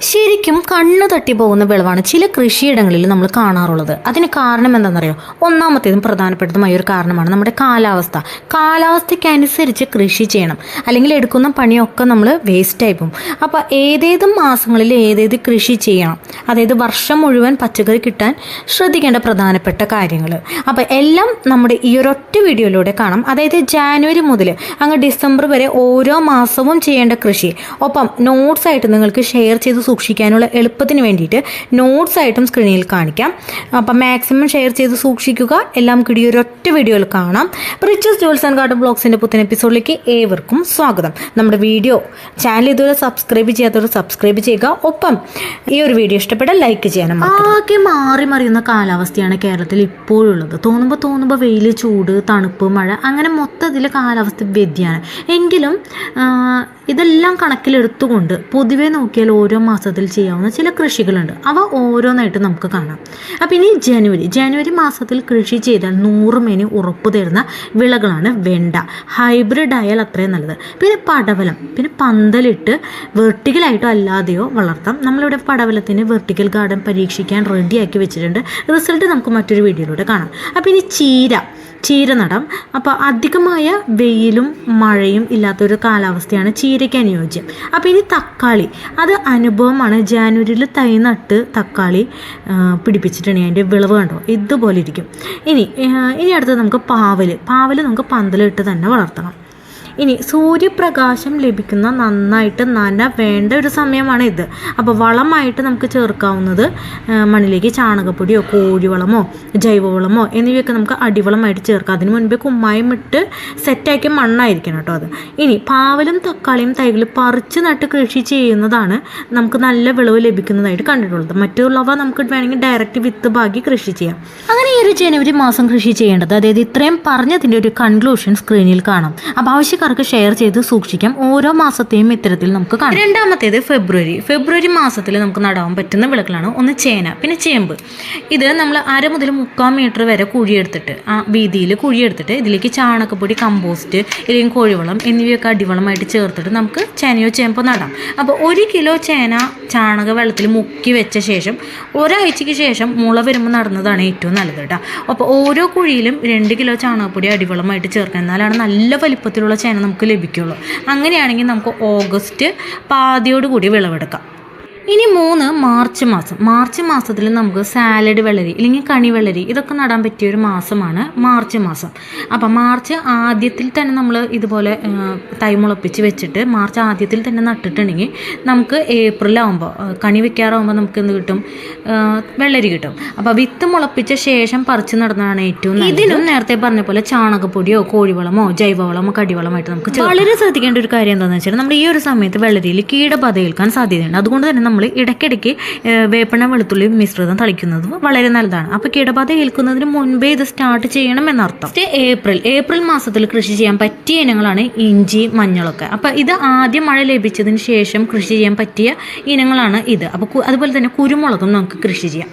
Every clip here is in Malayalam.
ശരിക്കും കണ്ണു തട്ടി പോകുന്ന വിളവാണ് ചില കൃഷിയിടങ്ങളിൽ നമ്മൾ കാണാറുള്ളത്. അതിന് കാരണം എന്താണെന്നറിയോ? ഒന്നാമത്തേതും പ്രധാനപ്പെട്ടതുമായ ഒരു കാരണമാണ് നമ്മുടെ കാലാവസ്ഥ. കാലാവസ്ഥയ്ക്കനുസരിച്ച് കൃഷി ചെയ്യണം, അല്ലെങ്കിൽ എടുക്കുന്ന പണിയൊക്കെ നമ്മൾ വേസ്റ്റായി പോകും. അപ്പോൾ ഏതേത് മാസങ്ങളിൽ ഏതേത് കൃഷി ചെയ്യണം, അതായത് വർഷം മുഴുവൻ പച്ചക്കറി കിട്ടാൻ ശ്രദ്ധിക്കേണ്ട പ്രധാനപ്പെട്ട കാര്യങ്ങൾ. അപ്പോൾ എല്ലാം നമ്മുടെ ഈ ഒരൊറ്റ വീഡിയോയിലൂടെ കാണാം. അതായത് ജാനുവരി മുതൽ അങ്ങ് ഡിസംബർ വരെ ഓരോ മാസവും ചെയ്യേണ്ട കൃഷി, ഒപ്പം നോട്ട്സ് ആയിട്ട് നിങ്ങൾക്ക് ഷെയർ ചെയ്ത് സൂക്ഷിക്കാനുള്ള എളുപ്പത്തിന് വേണ്ടിയിട്ട് നോട്ട്സ് ആയിട്ടും സ്ക്രീനിൽ കാണിക്കാം. അപ്പം മാക്സിമം ഷെയർ ചെയ്ത് സൂക്ഷിക്കുക. എല്ലാം കൂടി ഒരൊറ്റ വീഡിയോയിൽ കാണാം. റിച്ചസ് ജോൾസ് ആൻഡ് ഗാർഡൻ ബ്ലോഗ്സിൻ്റെ പുത്തൻ എപ്പിസോഡിലേക്ക് ഏവർക്കും സ്വാഗതം. നമ്മുടെ വീഡിയോ ചാനൽ ഇതുവരെ സബ്സ്ക്രൈബ് ചെയ്യാത്തവർ സബ്സ്ക്രൈബ് ചെയ്യുക. ഒപ്പം ഈ ഒരു വീഡിയോ ഇഷ്ടപ്പെട്ടാൽ ലൈക്ക് ചെയ്യാനും. ആകെ മാറി മറിയുന്ന കാലാവസ്ഥയാണ് കേരളത്തിൽ ഇപ്പോഴുള്ളത്. തോന്നുമ്പോൾ വെയിൽ, ചൂട്, തണുപ്പ്, മഴ, അങ്ങനെ മൊത്തത്തിൽ കാലാവസ്ഥ വ്യതിയാനം. എങ്കിലും ഇതെല്ലാം കണക്കിലെടുത്തുകൊണ്ട് പൊതുവെ നോക്കിയാൽ ഓരോ മാസത്തിൽ ചെയ്യാവുന്ന ചില കൃഷികളുണ്ട്. അവ ഓരോന്നായിട്ട് നമുക്ക് കാണാം. അപ്പം ഇനി ജനുവരി മാസത്തിൽ കൃഷി ചെയ്താൽ 100 മേനി ഉറപ്പ് തരുന്ന വിളകളാണ് വെണ്ട. ഹൈബ്രിഡ് ആയാൽ അത്രയും നല്ലത്. പിന്നെ പടവലം, പിന്നെ പന്തലിട്ട് വെർട്ടിക്കലായിട്ടോ അല്ലാതെയോ വളർത്താം. നമ്മളിവിടെ പടവലത്തിന് വെർട്ടിക്കൽ ഗാർഡൻ പരീക്ഷിക്കാൻ റെഡിയാക്കി വെച്ചിട്ടുണ്ട്. റിസൾട്ട് നമുക്ക് മറ്റൊരു വീഡിയോയിലൂടെ കാണാം. അപ്പം ഇനി ചീര നടാം. അപ്പോൾ അധികമായ വെയിലും മഴയും ഇല്ലാത്തൊരു കാലാവസ്ഥയാണ് ചീരയ്ക്ക് അനുയോജ്യം. അപ്പോൾ ഇനി തക്കാളി, അത് അനുഭവമാണ്. ജാനുവരിയിൽ തൈ നട്ട് തക്കാളി പിടിപ്പിച്ചിട്ടുണ്ടെങ്കിൽ അതിൻ്റെ വിളവ് കണ്ടോ ഇതുപോലെ ഇരിക്കും. ഇനി അടുത്തത് നമുക്ക് പാവൽ നമുക്ക് പന്തലിട്ട് തന്നെ വളർത്തണം. ഇനി സൂര്യപ്രകാശം ലഭിക്കുന്ന നന്നായിട്ട് നന വേണ്ട ഒരു സമയമാണ് ഇത്. അപ്പോൾ വളമായിട്ട് നമുക്ക് ചേർക്കാവുന്നത് മണ്ണിലേക്ക് ചാണകപ്പൊടിയോ കോഴിവളമോ ജൈവവളമോ എന്നിവയൊക്കെ നമുക്ക് അടിവളമായിട്ട് ചേർക്കാം. അതിന് മുൻപേ കുമ്മായം ഇട്ട് സെറ്റാക്കിയ മണ്ണായിരിക്കണം കേട്ടോ അത്. ഇനി പാവലും തക്കാളിയും തൈകൾ പറിച്ച് നട്ട് കൃഷി ചെയ്യുന്നതാണ് നമുക്ക് നല്ല വിളവ് ലഭിക്കുന്നതായിട്ട് കണ്ടിട്ടുള്ളത്. മറ്റുള്ളവ നമുക്ക് വേണമെങ്കിൽ ഡയറക്റ്റ് വിത്ത് പാകി കൃഷി ചെയ്യാം. അങ്ങനെ ഈ ഒരു ജനുവരി മാസം കൃഷി ചെയ്യേണ്ടത്, അതായത് ഇത്രയും പറഞ്ഞതിൻ്റെ ഒരു കൺക്ലൂഷൻ സ്ക്രീനിൽ കാണാം. അപ്പോൾ ആവശ്യക്കാർക്ക് ഷെയർ ചെയ്ത് സൂക്ഷിക്കാം. ഓരോ മാസത്തെയും ഇത്തരത്തിൽ നമുക്ക് കാണാം. രണ്ടാമത്തേത് ഫെബ്രുവരി മാസത്തിൽ നമുക്ക് നടാൻ പറ്റുന്ന വിളകളാണ്. ഒന്ന് ചേന, പിന്നെ ചേമ്പ്. ഇത് നമ്മൾ 1/2 മുതൽ 3/4 മീറ്റർ വരെ കുഴിയെടുത്തിട്ട് ആ വീതിയിൽ കുഴിയെടുത്തിട്ട് ഇതിലേക്ക് ചാണകപ്പൊടി, കമ്പോസ്റ്റ് അല്ലെങ്കിൽ കോഴിവളം എന്നിവയൊക്കെ അടിവളമായിട്ട് ചേർത്തിട്ട് നമുക്ക് ചേനയോ ചേമ്പോ നടാം. അപ്പോൾ 1 കിലോ ചേന ചാണക വെള്ളത്തിൽ മുക്കി വെച്ച ശേഷം ഒരാഴ്ചയ്ക്ക് ശേഷം മുള വരുമ്പോൾ നടുന്നതാണ് ഏറ്റവും നല്ലത് കേട്ടോ. അപ്പോൾ ഓരോ കുഴിയിലും 2 കിലോ ചാണകപ്പൊടി അടിവളമായിട്ട് ചേർക്കാം. എന്നാലാണ് നല്ല വലിപ്പത്തിലുള്ള ചേന നമുക്ക് ലഭിക്കുള്ളൂ. അങ്ങനെയാണെങ്കിൽ നമുക്ക് ഓഗസ്റ്റ് പാതിയോടുകൂടി വിളവെടുക്കാം. ഇനി 3 മാർച്ച് മാസത്തിൽ നമുക്ക് സാലഡ് വെള്ളരി അല്ലെങ്കിൽ കണി വെള്ളരി ഇതൊക്കെ നടാൻ പറ്റിയ ഒരു മാസമാണ് മാർച്ച് മാസം. അപ്പം മാർച്ച് ആദ്യത്തിൽ തന്നെ നമ്മൾ ഇതുപോലെ തൈ മുളപ്പിച്ച് വെച്ചിട്ട് മാർച്ച് ആദ്യത്തിൽ തന്നെ നട്ടിട്ടുണ്ടെങ്കിൽ നമുക്ക് ഏപ്രിലാകുമ്പോൾ കണി വെക്കാറാകുമ്പോൾ നമുക്ക് എന്ത് കിട്ടും? വെള്ളരി കിട്ടും. അപ്പോൾ വിത്ത് മുളപ്പിച്ച ശേഷം പറിച്ച് നടുന്നതാണ് ഏറ്റവും നല്ലത്. ഇതിനും നേരത്തെ പറഞ്ഞ പോലെ ചാണകപ്പൊടിയോ കോഴിവളമോ ജൈവവളമോ കടിവളമായിട്ട് നമുക്ക് വളരെ ശ്രദ്ധിക്കേണ്ട ഒരു കാര്യം എന്താണെന്ന് വെച്ചാൽ നമ്മൾ ഈ ഒരു സമയത്ത് വെള്ളരിയിൽ കീടബാധ ഏൽക്കാൻ സാധ്യതയുണ്ട്. അതുകൊണ്ട് തന്നെ നമ്മൾ ഇടയ്ക്കിടയ്ക്ക് വേപ്പെണ്ണ വെളുത്തുള്ളി മിശ്രിതം തളിക്കുന്നത് വളരെ നല്ലതാണ്. അപ്പോൾ കീടബാധ ഏൽക്കുന്നതിന് മുൻപേ ഇത് സ്റ്റാർട്ട് ചെയ്യണം എന്നർത്ഥം. ഏപ്രിൽ മാസത്തിൽ കൃഷി ചെയ്യാൻ പറ്റിയ ഇനങ്ങളാണ് ഇഞ്ചി, മഞ്ഞളൊക്കെ. അപ്പോൾ ഇത് ആദ്യം മഴ ലഭിച്ചതിന് ശേഷം കൃഷി ചെയ്യാൻ പറ്റിയ ഇനങ്ങളാണ് ഇത്. അപ്പോൾ അതുപോലെ തന്നെ കുരുമുളകും നമുക്ക് കൃഷി ചെയ്യാം.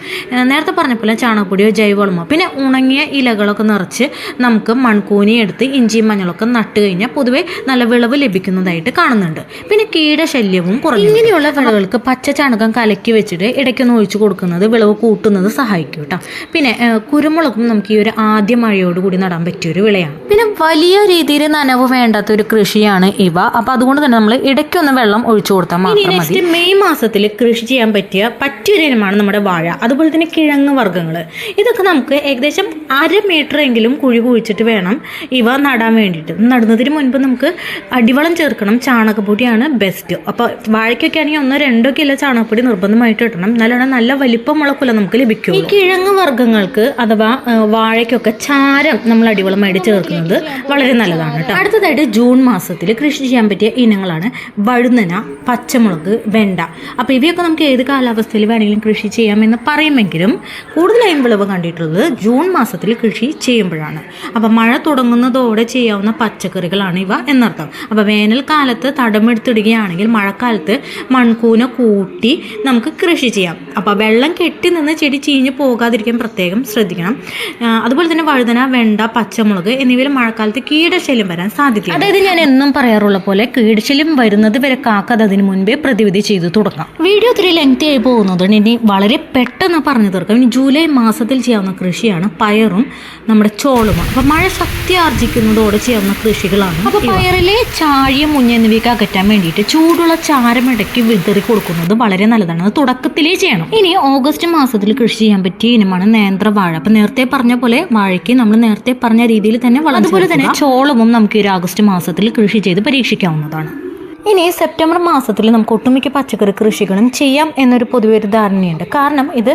നേരത്തെ പറഞ്ഞ പോലെ ചാണകപ്പൊടിയോ ജൈവവളമോ പിന്നെ ഉണങ്ങിയ ഇലകളൊക്കെ നിറച്ച് നമുക്ക് മൺകൂനി എടുത്ത് ഇഞ്ചിയും മഞ്ഞളൊക്കെ നട്ട് കഴിഞ്ഞാൽ പൊതുവെ നല്ല വിളവ് ലഭിക്കുന്നതായിട്ട് കാണുന്നുണ്ട്. പിന്നെ കീടശല്യവും കുറഞ്ഞു. ഇങ്ങനെയുള്ള വിളകൾക്ക് പച്ച ചാണകം കലക്കി വെച്ചിട്ട് ഇടയ്ക്കൊന്ന് ഒഴിച്ചു കൊടുക്കുന്നത് വിളവ് കൂട്ടുന്നത് സഹായിക്കും കേട്ടോ. പിന്നെ കുരുമുളകും നമുക്ക് ഈ ഒരു ആദ്യ മഴയോടുകൂടി നടാൻ പറ്റിയൊരു വിളയാണ്. പിന്നെ വലിയ രീതിയിൽ നനവ് വേണ്ടാത്ത ഒരു കൃഷിയാണ് ഇവ. അപ്പം അതുകൊണ്ട് തന്നെ നമ്മൾ ഇടയ്ക്കൊന്ന് വെള്ളം ഒഴിച്ചു കൊടുത്താൽ മാത്രം മതി. മെയ് മാസത്തിൽ കൃഷി ചെയ്യാൻ പറ്റിയൊരു ഇനമാണ് നമ്മുടെ വാഴ. അതുപോലെ തന്നെ കിഴങ്ങ് വർഗ്ഗങ്ങൾ. ഇതൊക്കെ നമുക്ക് ഏകദേശം 1/2 മീറ്റർ എങ്കിലും കുഴി കുഴിച്ചിട്ട് വേണം ഇവ നടാൻ വേണ്ടിയിട്ട്. നടുന്നതിന് മുൻപ് നമുക്ക് അടിവളം ചേർക്കണം. ചാണകപ്പൊടിയാണ് ബെസ്റ്റ്. അപ്പോൾ വാഴയ്ക്കൊക്കെ ആണെങ്കിൽ 1-2 കിലോ ചാണകപ്പൊടി നിർബന്ധമായിട്ട് ഇടണം. എന്നാലാണ് നല്ല വലിപ്പമുള്ള കുല നമുക്ക് ലഭിക്കും. ഈ കിഴങ്ങ് വർഗ്ഗങ്ങൾക്ക് അഥവാ വാഴയ്ക്കൊക്കെ ചാരം നമ്മൾ അടിവളമായിട്ട് ചേർക്കുന്നത് വളരെ നല്ലതാണ് കേട്ടോ. അടുത്തതായിട്ട് ജൂൺ മാസത്തിൽ കൃഷി ചെയ്യാൻ പറ്റിയ ഇനങ്ങളാണ് വഴുതന, പച്ചമുളക്, വെണ്ട. അപ്പോൾ ഇവയൊക്കെ നമുക്ക് ഏത് കാലാവസ്ഥയിൽ വേണമെങ്കിലും കൃഷി ചെയ്യാമെന്ന് പറയുമെങ്കിലും കൂടുതലായും വിളവ് കണ്ടിട്ടുള്ളത് ജൂൺ മാസത്തിൽ കൃഷി ചെയ്യുമ്പോഴാണ്. അപ്പോൾ മഴ തുടങ്ങുന്നതോടെ ചെയ്യാവുന്ന പച്ചക്കറികളാണ് ഇവ എന്നർത്ഥം. അപ്പോൾ വേനൽക്കാലത്ത് തടമെടുത്തിടുകയാണെങ്കിൽ മഴക്കാലത്ത് മൺകൂന കൂടി കൂട്ടി നമുക്ക് കൃഷി ചെയ്യാം. അപ്പോൾ വെള്ളം കെട്ടി നിന്ന് ചെടി ചീഞ്ഞ് പോകാതിരിക്കാൻ പ്രത്യേകം ശ്രദ്ധിക്കണം. അതുപോലെ തന്നെ വഴുതന, വെണ്ട, പച്ചമുളക് എന്നിവയിൽ മഴക്കാലത്ത് കീടശല്യം വരാൻ സാധ്യതയുണ്ട്. അതായത് ഞാൻ എന്നും പറയാറുള്ള പോലെ കീടശല്യം വരുന്നത് വരെ കാക്കാതെ അതിന് മുൻപേ പ്രതിവിധി ചെയ്തു തുടങ്ങാം. വീഡിയോ ഒത്തിരി ലെങ്തി ആയി പോകുന്നതുകൊണ്ട് ഇനി വളരെ പെട്ടെന്ന് പറഞ്ഞു തീർക്കാം. ഇനി ജൂലൈ മാസത്തിൽ ചെയ്യാവുന്ന കൃഷിയാണ് പയറും നമ്മുടെ ചോളും. അപ്പോൾ മഴ ശക്തി ആർജിക്കുന്നതോടെ ചെയ്യാവുന്ന കൃഷികളാണ്. അപ്പോൾ പയറിലെ ചാഴിയും മുഞ്ഞ എന്നിവയൊക്കെ അകറ്റാൻ വേണ്ടിയിട്ട് ചൂടുള്ള ചാരമിടയ്ക്ക് വിതറി കൊടുക്കുന്നത് വളരെ നല്ലതാണ്. അത് തുടക്കത്തിലേ ചെയ്യണം. ഇനി ഓഗസ്റ്റ് മാസത്തിൽ കൃഷി ചെയ്യാൻ പറ്റിയ ഇനമാണ് നേന്ത്രവാഴ. അപ്പം നേരത്തെ പറഞ്ഞ പോലെ വാഴയ്ക്ക് നമ്മൾ നേരത്തെ പറഞ്ഞ രീതിയിൽ തന്നെ വളം. അതുപോലെ തന്നെ ചോളവും നമുക്ക് ഈ ആഗസ്റ്റ് മാസത്തിൽ കൃഷി ചെയ്ത് പരീക്ഷിക്കാവുന്നതാണ്. ഇനി സെപ്റ്റംബർ മാസത്തിൽ നമുക്ക് ഒട്ടുമിക്ക പച്ചക്കറി കൃഷികളും ചെയ്യാം എന്നൊരു പൊതുവൊരു ധാരണയുണ്ട്. കാരണം ഇത്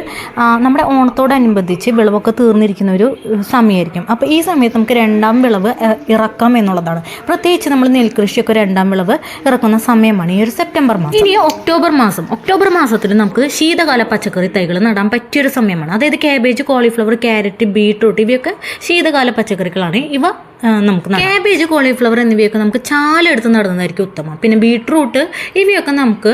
നമ്മുടെ ഓണത്തോടനുബന്ധിച്ച് വിളവൊക്കെ തീർന്നിരിക്കുന്ന ഒരു സമയമായിരിക്കും. അപ്പോൾ ഈ സമയത്ത് നമുക്ക് രണ്ടാം വിളവ് ഇറക്കാം എന്നുള്ളതാണ്. പ്രത്യേകിച്ച് നമ്മൾ നെൽകൃഷിയൊക്കെ രണ്ടാം വിളവ് ഇറക്കുന്ന സമയമാണ് ഈ ഒരു സെപ്റ്റംബർ മാസം. ഇനി ഒക്ടോബർ മാസത്തിൽ നമുക്ക് ശീതകാല പച്ചക്കറി തൈകൾ നടാൻ പറ്റിയൊരു സമയമാണ്. അതായത് കാബേജ്, കോളിഫ്ലവർ, ക്യാരറ്റ്, ബീട്രൂട്ട് ഇവയൊക്കെ ശീതകാല പച്ചക്കറികളാണ്. ഇവ നമുക്ക് കാബേജ്, കോളിഫ്ലവർ എന്നിവയൊക്കെ നമുക്ക് ചാലെടുത്ത് നടുന്നതായിരിക്കും ഉത്തമം. പിന്നെ ബീട്രൂട്ട് ഇവയൊക്കെ നമുക്ക്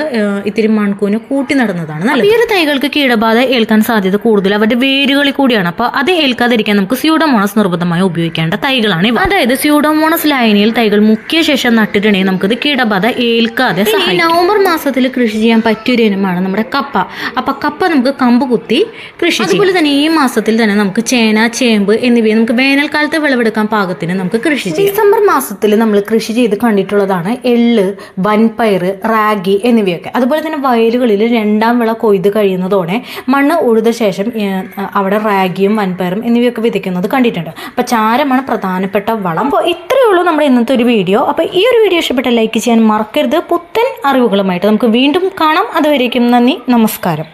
ഇത്തിരി മൺകൂന് കൂട്ടി നടുന്നതാണ് നല്ലത്. ഈ ഒരു തൈകൾക്ക് കീടബാധ ഏൽക്കാൻ സാധ്യത കൂടുതൽ അവരുടെ വേരുകളിൽ കൂടിയാണ്. അപ്പോൾ അത് ഏൽക്കാതിരിക്കാൻ നമുക്ക് സ്യൂഡോമോണസ് നിർബന്ധമായി ഉപയോഗിക്കേണ്ട തൈകളാണ് ഇവ. അതായത് സ്യൂഡോമോണസ് ലായനിയിൽ തൈകൾ മുക്കിയ ശേഷം നട്ടിട്ടുണ്ടെങ്കിൽ നമുക്കിത് കീടബാധ ഏൽക്കാതെ സഹായിക്കും. നവംബർ മാസത്തിൽ കൃഷി ചെയ്യാൻ പറ്റിയൊരു ഇനമാണ് നമ്മുടെ കപ്പ. അപ്പൊ കപ്പ നമുക്ക് കമ്പ് കുത്തി കൃഷി ചെയ്യാം. അതുപോലെ തന്നെ ഈ മാസത്തിൽ തന്നെ നമുക്ക് ചേന, ചേമ്പ് എന്നിവയെ നമുക്ക് വേനൽക്കാലത്ത് വിളവെടുക്കാൻ പാകത്തിന് നമുക്ക് കൃഷി ചെയ്യാം. ഡിസംബർ മാസത്തിൽ നമ്മൾ കൃഷി ചെയ്ത് കണ്ടിട്ടുള്ളതാണ് എള്ള്, വൻപയർ, റാഗി എന്നിവയൊക്കെ. അതുപോലെ തന്നെ വയലുകളിൽ രണ്ടാം വിള കൊയ്ത് കഴിയുന്നതോടെ മണ്ണ് ഉഴുത ശേഷം അവിടെ റാഗിയും വൻപയറും എന്നിവയൊക്കെ വിതയ്ക്കുന്നത് കണ്ടിട്ടുണ്ട്. അപ്പോൾ ചാരമാണ് പ്രധാനപ്പെട്ട വളം. അപ്പോൾ ഇത്രയേ ഉള്ളൂ നമ്മുടെ ഇന്നത്തെ ഒരു വീഡിയോ. അപ്പോൾ ഈ ഒരു വീഡിയോ ഇഷ്ടപ്പെട്ട ലൈക്ക് ചെയ്യാൻ മറക്കരുത്. പുത്തൻ അറിവുകളുമായിട്ട് നമുക്ക് വീണ്ടും കാണാം. അതുവരേക്കും നന്ദി, നമസ്കാരം.